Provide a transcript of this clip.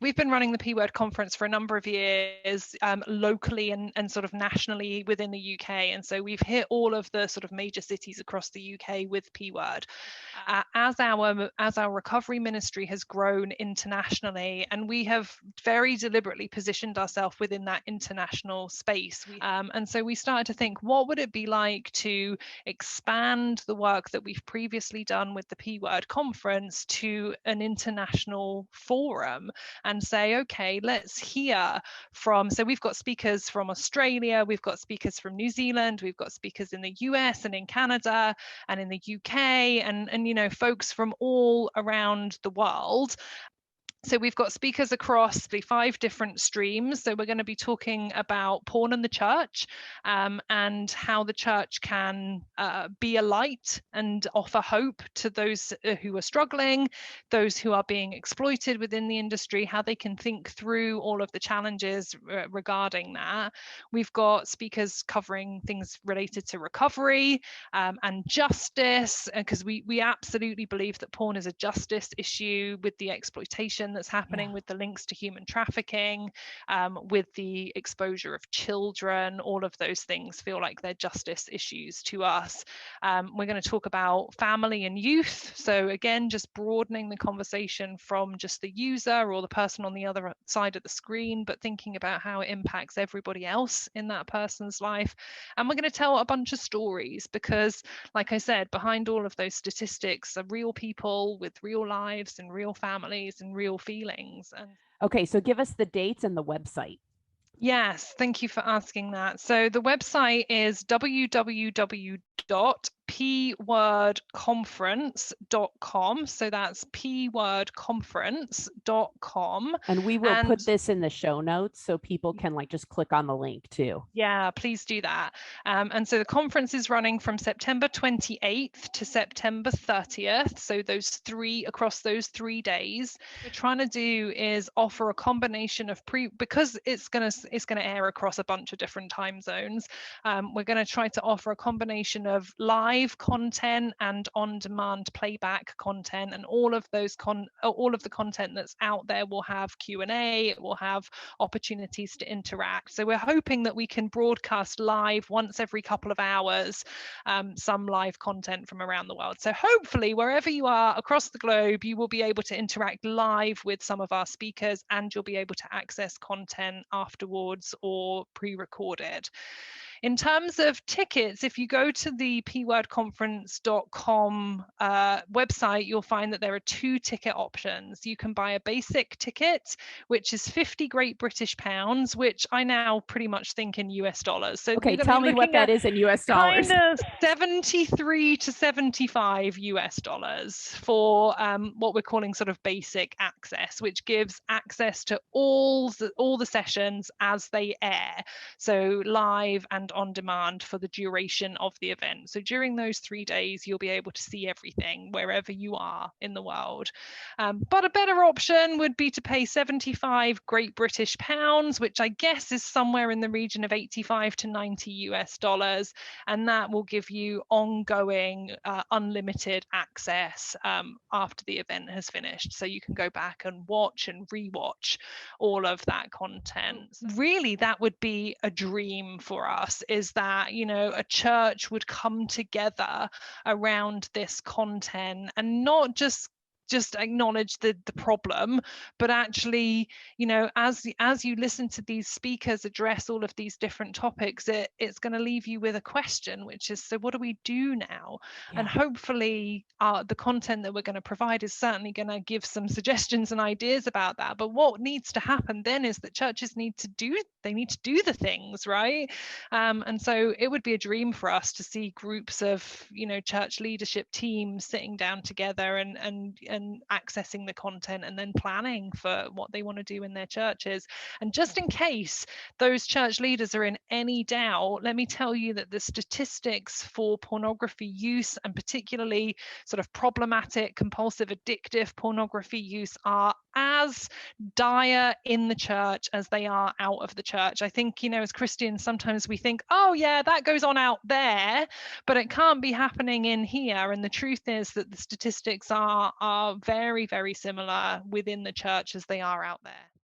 We've been running the P Word conference for a number of years, locally and sort of nationally within the UK. And so we've hit all of the sort of major cities across the UK with P Word. As our recovery ministry has grown internationally, and we have very deliberately positioned ourselves within that international space. And so we started to think, what would it be like to expand the work that we've previously done with the P Word conference to an international forum? And say, okay, let's hear from, so we've got speakers from Australia, we've got speakers from New Zealand, we've got speakers in the US and in Canada and in the UK, and you know, folks from all around the world. So we've got speakers across the 5 different streams. So we're going to be talking about porn and the church, and how the church can be a light and offer hope to those who are struggling, those who are being exploited within the industry, how they can think through all of the challenges regarding that. We've got speakers covering things related to recovery and justice, because we absolutely believe that porn is a justice issue with the exploitation that's happening, with the links to human trafficking, with the exposure of children. All of those things feel like they're justice issues to us. We're going to talk about family and youth. So again, just broadening the conversation from just the user or the person on the other side of the screen, but thinking about how it impacts everybody else in that person's life. And we're going to tell a bunch of stories, because like I said, behind all of those statistics are real people with real lives and real families and real feelings. And okay, so give us the dates and the website. yes, thank you for asking that. So the website is www.pwordconference.com. So that's pwordconference.com. And we will put this in the show notes so people can like just click on the link too. Yeah, please do that. And so the conference is running from September 28th to September 30th. So across those 3 days, what we're trying to do is offer a combination of because it's gonna air across a bunch of different time zones. We're going to try to offer a combination of live content and on-demand playback content, and all of the content that's out there will have Q&A. It will have opportunities to interact. So we're hoping that we can broadcast live once every couple of hours, some live content from around the world. So hopefully wherever you are across the globe, you will be able to interact live with some of our speakers, and you'll be able to access content afterwards or pre-recorded. In terms of tickets, if you go to the pwordconference.com website, you'll find that there are 2 ticket options. You can buy a basic ticket, which is 50 Great British pounds, which I now pretty much think in US dollars. So okay, tell me what that is in US dollars. Kind of 73 to 75 US dollars for what we're calling sort of basic access, which gives access to all the sessions as they air. So live and on demand for the duration of the event. So during those 3 days, you'll be able to see everything wherever you are in the world. But a better option would be to pay 75 Great British pounds, which I guess is somewhere in the region of 85 to 90 US dollars. And that will give you ongoing unlimited access after the event has finished. So you can go back and watch and rewatch all of that content. Really, that would be a dream for us, is that, you know, a church would come together around this content and not just acknowledge the problem, but actually, you know, as you listen to these speakers address all of these different topics, it's going to leave you with a question, which is, so what do we do now? And hopefully the content that we're going to provide is certainly going to give some suggestions and ideas about that. But what needs to happen then is that churches need to do the things, right? And so it would be a dream for us to see groups of, you know, church leadership teams sitting down together and accessing the content and then planning for what they want to do in their churches. And just in case those church leaders are in any doubt, let me tell you that the statistics for pornography use, and particularly sort of problematic, compulsive, addictive pornography use, are as dire in the church as they are out of the church. I think, you know, as Christians, sometimes we think, oh yeah, that goes on out there, but it can't be happening in here. And the truth is that the statistics are are very, very similar within the church as they are out there.